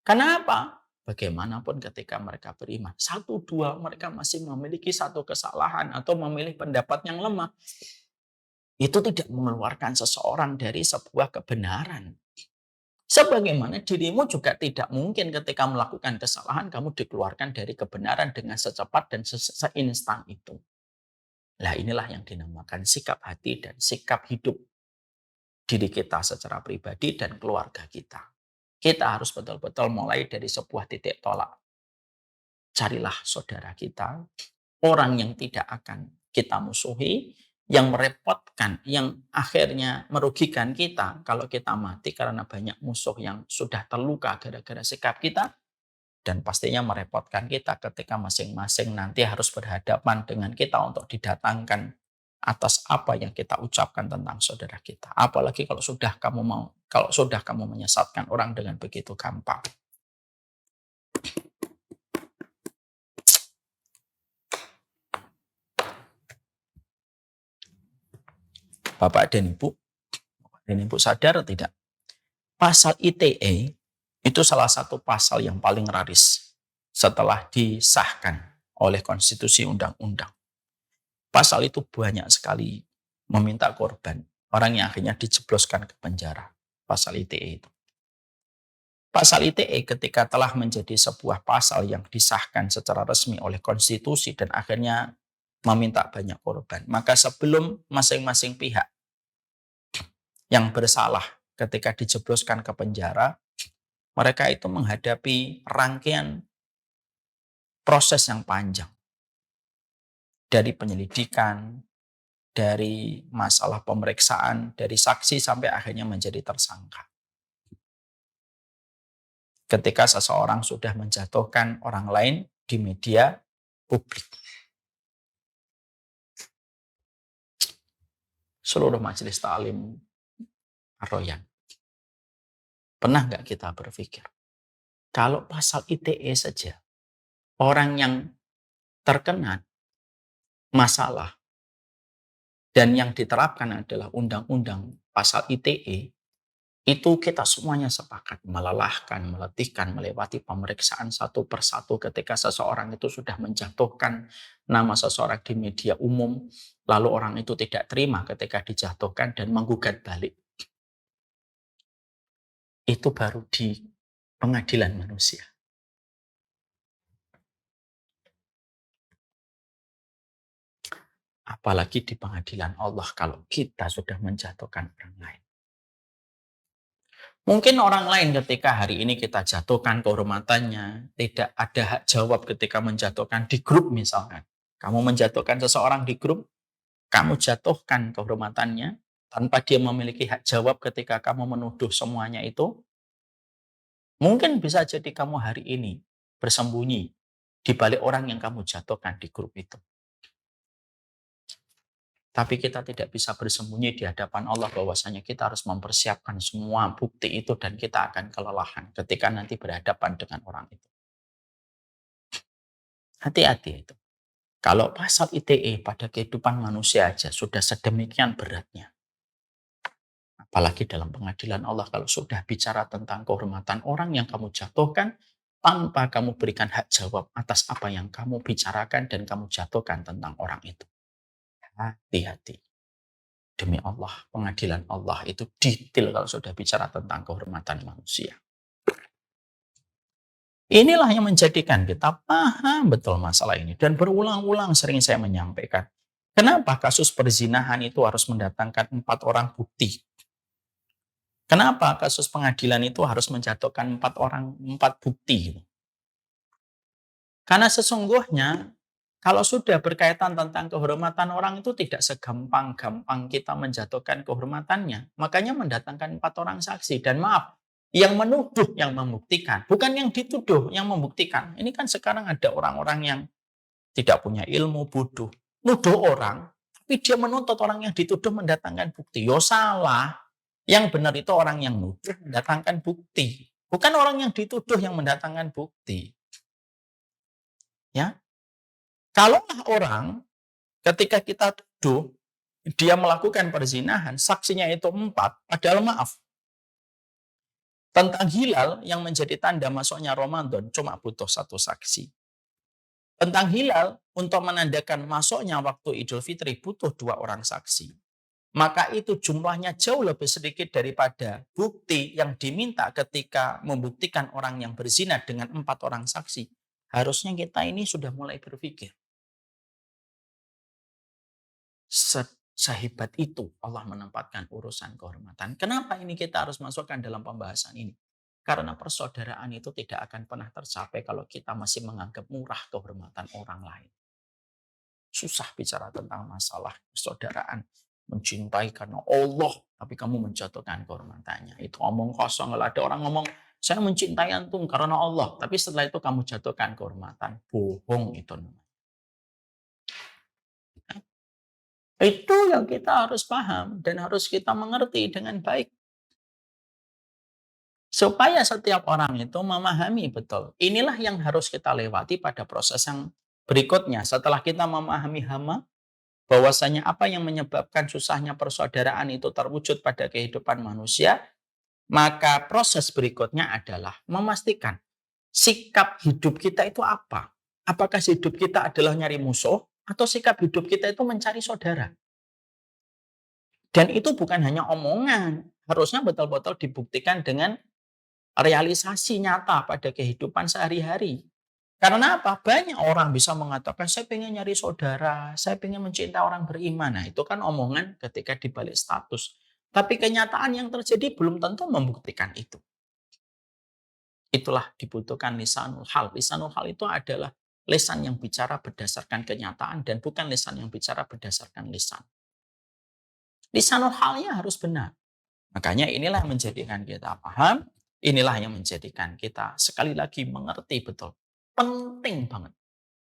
Karena apa? Bagaimanapun ketika mereka beriman, satu dua mereka masih memiliki satu kesalahan atau memilih pendapat yang lemah. Itu tidak mengeluarkan seseorang dari sebuah kebenaran. Sebagaimana dirimu juga tidak mungkin ketika melakukan kesalahan kamu dikeluarkan dari kebenaran dengan secepat dan seinstan itu. Nah, inilah yang dinamakan sikap hati dan sikap hidup diri kita secara pribadi dan keluarga kita. Kita harus betul-betul mulai dari sebuah titik tolak. Carilah saudara kita, orang yang tidak akan kita musuhi, yang merepotkan, yang akhirnya merugikan kita kalau kita mati karena banyak musuh yang sudah terluka gara-gara sikap kita, dan pastinya merepotkan kita ketika masing-masing nanti harus berhadapan dengan kita untuk didatangkan atas apa yang kita ucapkan tentang saudara kita. Apalagi kalau sudah kamu menyesatkan orang dengan begitu gampang. Bapak dan Ibu sadar tidak? Pasal ITE itu salah satu pasal yang paling raris setelah disahkan oleh konstitusi undang-undang. Pasal itu banyak sekali meminta korban. Orang yang akhirnya dijebloskan ke penjara. Pasal ITE itu. Pasal ITE ketika telah menjadi sebuah pasal yang disahkan secara resmi oleh konstitusi dan akhirnya meminta banyak korban. Maka sebelum masing-masing pihak yang bersalah ketika dijebloskan ke penjara, mereka itu menghadapi rangkaian proses yang panjang. Dari penyelidikan, dari masalah pemeriksaan, dari saksi sampai akhirnya menjadi tersangka. Ketika seseorang sudah menjatuhkan orang lain di media publik. Seluruh majelis ta'lim Ar-Royan. Pernah nggak kita berpikir, kalau pasal ITE saja, orang yang terkena masalah dan yang diterapkan adalah undang-undang pasal ITE, itu kita semuanya sepakat melelahkan, meletihkan, melewati pemeriksaan satu persatu ketika seseorang itu sudah menjatuhkan nama seseorang di media umum, lalu orang itu tidak terima ketika dijatuhkan dan menggugat balik. Itu baru di pengadilan manusia. Apalagi di pengadilan Allah kalau kita sudah menjatuhkan orang lain. Mungkin orang lain ketika hari ini kita jatuhkan kehormatannya, tidak ada hak jawab ketika menjatuhkan di grup misalkan. Kamu menjatuhkan seseorang di grup, kamu jatuhkan kehormatannya tanpa dia memiliki hak jawab ketika kamu menuduh semuanya itu. Mungkin bisa jadi kamu hari ini bersembunyi di balik orang yang kamu jatuhkan di grup itu. Tapi kita tidak bisa bersembunyi di hadapan Allah bahwasanya kita harus mempersiapkan semua bukti itu dan kita akan kelelahan ketika nanti berhadapan dengan orang itu. Hati-hati itu. Kalau pasal ITE pada kehidupan manusia aja sudah sedemikian beratnya. Apalagi dalam pengadilan Allah kalau sudah bicara tentang kehormatan orang yang kamu jatuhkan tanpa kamu berikan hak jawab atas apa yang kamu bicarakan dan kamu jatuhkan tentang orang itu. Hati-hati. Demi Allah, pengadilan Allah itu detail kalau sudah bicara tentang kehormatan manusia. Inilah yang menjadikan kita paham betul masalah ini. Dan berulang-ulang sering saya menyampaikan. Kenapa kasus perzinahan itu harus mendatangkan 4 orang bukti? Kenapa kasus pengadilan itu harus menjatuhkan 4 bukti? Karena sesungguhnya kalau sudah berkaitan tentang kehormatan orang itu tidak segampang-gampang kita menjatuhkan kehormatannya. Makanya mendatangkan 4 orang saksi. Dan maaf, yang menuduh yang membuktikan. Bukan yang dituduh yang membuktikan. Ini kan sekarang ada orang-orang yang tidak punya ilmu, bodoh. Nuduh orang, tapi dia menuntut orang yang dituduh mendatangkan bukti. Yo salah. Yang benar itu orang yang nuduh mendatangkan bukti. Bukan orang yang dituduh yang mendatangkan bukti. Ya, kalaulah orang ketika kita tuduh dia melakukan perzinahan, saksinya itu 4, padahal maaf. Tentang hilal yang menjadi tanda masuknya Ramadan cuma butuh 1 saksi. Tentang hilal untuk menandakan masuknya waktu Idul Fitri butuh 2 orang saksi. Maka itu jumlahnya jauh lebih sedikit daripada bukti yang diminta ketika membuktikan orang yang berzina dengan 4 orang saksi. Harusnya kita ini sudah mulai berpikir. Sehebat itu Allah menempatkan urusan kehormatan. Kenapa ini kita harus masukkan dalam pembahasan ini? Karena persaudaraan itu tidak akan pernah tercapai kalau kita masih menganggap murah kehormatan orang lain. Susah bicara tentang masalah persaudaraan. Mencintai karena Allah, tapi kamu menjatuhkan kehormatannya. Itu omong kosong. Kalau ada orang ngomong, saya mencintai antum karena Allah. Tapi setelah itu kamu jatuhkan kehormatan. Bohong itu namanya. Itu yang kita harus paham dan harus kita mengerti dengan baik. Supaya setiap orang itu memahami betul. Inilah yang harus kita lewati pada proses yang berikutnya. Setelah kita memahami hama, bahwasanya apa yang menyebabkan susahnya persaudaraan itu terwujud pada kehidupan manusia, maka proses berikutnya adalah memastikan sikap hidup kita itu apa. Apakah hidup kita adalah nyari musuh atau sikap hidup kita itu mencari saudara. Dan itu bukan hanya omongan, harusnya betul-betul dibuktikan dengan realisasi nyata pada kehidupan sehari-hari. Karena apa? Banyak orang bisa mengatakan, saya pengen nyari saudara, saya pengen mencintai orang beriman. Nah, itu kan omongan ketika dibalik status. Tapi kenyataan yang terjadi belum tentu membuktikan itu. Itulah dibutuhkan lisanul hal. Lisanul hal itu adalah lisan yang bicara berdasarkan kenyataan dan bukan lisan yang bicara berdasarkan lisan. Lisanul halnya harus benar. Makanya inilah yang menjadikan kita paham, inilah yang menjadikan kita sekali lagi mengerti betul. Penting banget,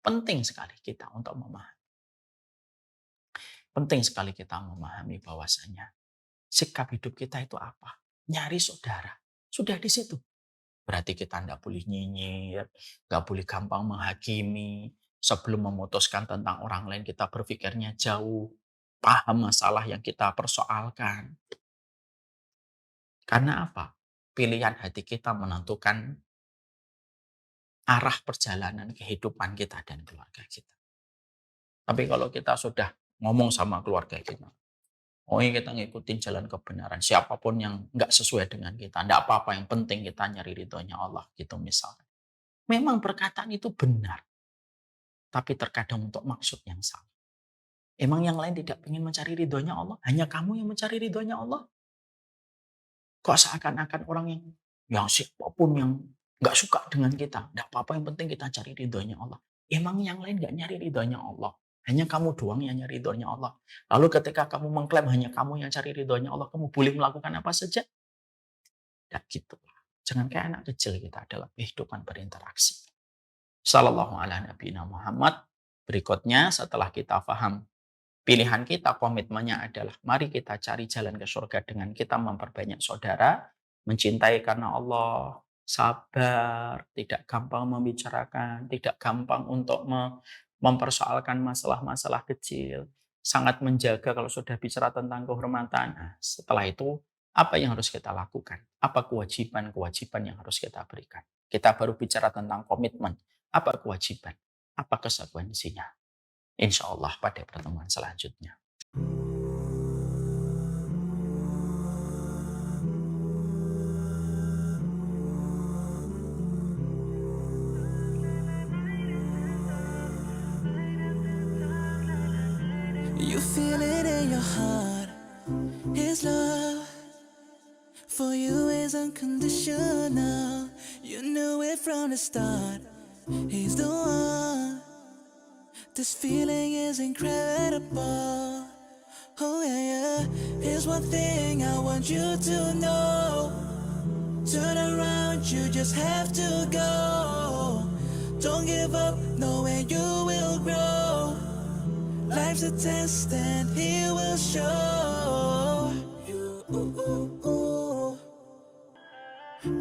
penting sekali kita untuk memahami. Penting sekali kita memahami bahwasanya sikap hidup kita itu apa? Nyari saudara. Sudah di situ. Berarti kita tidak boleh nyinyir, nggak boleh gampang menghakimi. Sebelum memutuskan tentang orang lain kita berpikirnya jauh. Paham masalah yang kita persoalkan. Karena apa? Pilihan hati kita menentukan arah perjalanan kehidupan kita dan keluarga kita. Tapi kalau kita sudah ngomong sama keluarga kita, oh ini kita ngikutin jalan kebenaran, siapapun yang nggak sesuai dengan kita, nggak apa-apa, yang penting kita nyari ridhonya Allah, gitu misalnya. Memang perkataan itu benar, tapi terkadang untuk maksud yang salah. Emang yang lain tidak ingin mencari ridhonya Allah? Hanya kamu yang mencari ridhonya Allah? Kok seakan-akan orang yang siapapun yang nggak suka dengan kita, nggak apa-apa, yang penting kita cari ridhonya Allah. Emang yang lain nggak nyari ridhonya Allah? Hanya kamu doang yang nyari ridhonya Allah. Lalu ketika kamu mengklaim hanya kamu yang cari ridhonya Allah, kamu boleh melakukan apa saja? Ya gitu. Jangan kayak anak kecil kita dalam kehidupan berinteraksi. Sallallahu ala nabiyina Muhammad. Berikutnya setelah kita paham pilihan kita, komitmennya adalah mari kita cari jalan ke surga dengan kita memperbanyak saudara, mencintai karena Allah, sabar, tidak gampang membicarakan, tidak gampang untuk mempersoalkan masalah-masalah kecil, sangat menjaga kalau sudah bicara tentang kehormatan. Nah, setelah itu apa yang harus kita lakukan? Apa kewajiban-kewajiban yang harus kita berikan? Kita baru bicara tentang komitmen. Apa kewajiban? Apa konsekuensinya? Insya Allah pada pertemuan selanjutnya. You feel it in your heart. His love for you is unconditional. You knew it from the start. He's the one. This feeling is incredible. Oh yeah, yeah. Here's one thing I want you to know. Turn around, you just have to go. Don't give up, knowing you will grow. Life's a test and he will show you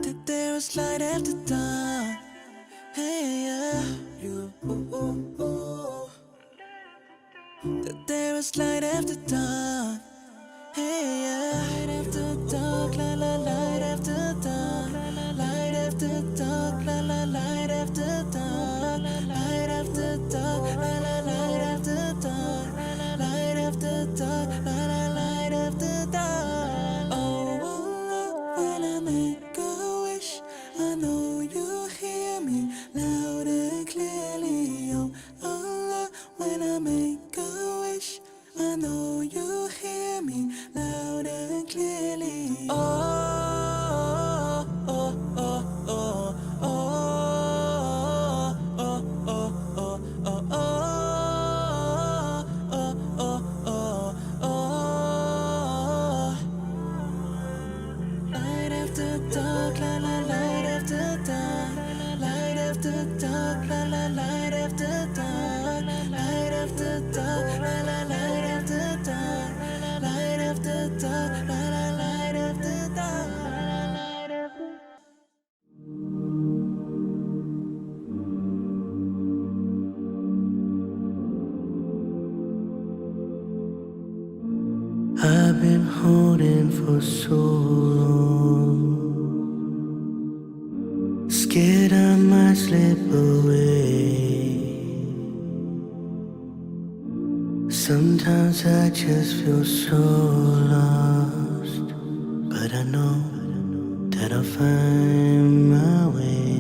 that there is light after dawn. Hey, yeah. That there is light after dawn. Hey, yeah. Light after dark, la la, light after dawn. Light after dark, la la, light after dawn. Light after dark, la la, light after dawn. Light after dark, la la, light after dawn. Oh, when I make a wish, I know you hear me loud and clearly. Oh, Allah, when I make a wish, I know you hear me loud and clearly. Oh, oh, oh, oh, oh, oh, oh, oh, oh, oh, oh, oh, oh, oh. Light after dark, la la, light after dark. Light after dark, la la, light after dark. Light after dark, la la, light after dark. Light after dark, la la, light after dark. I've been holding for so long, scared I might slip away. Sometimes I just feel so lost, but I know that I'll find my way.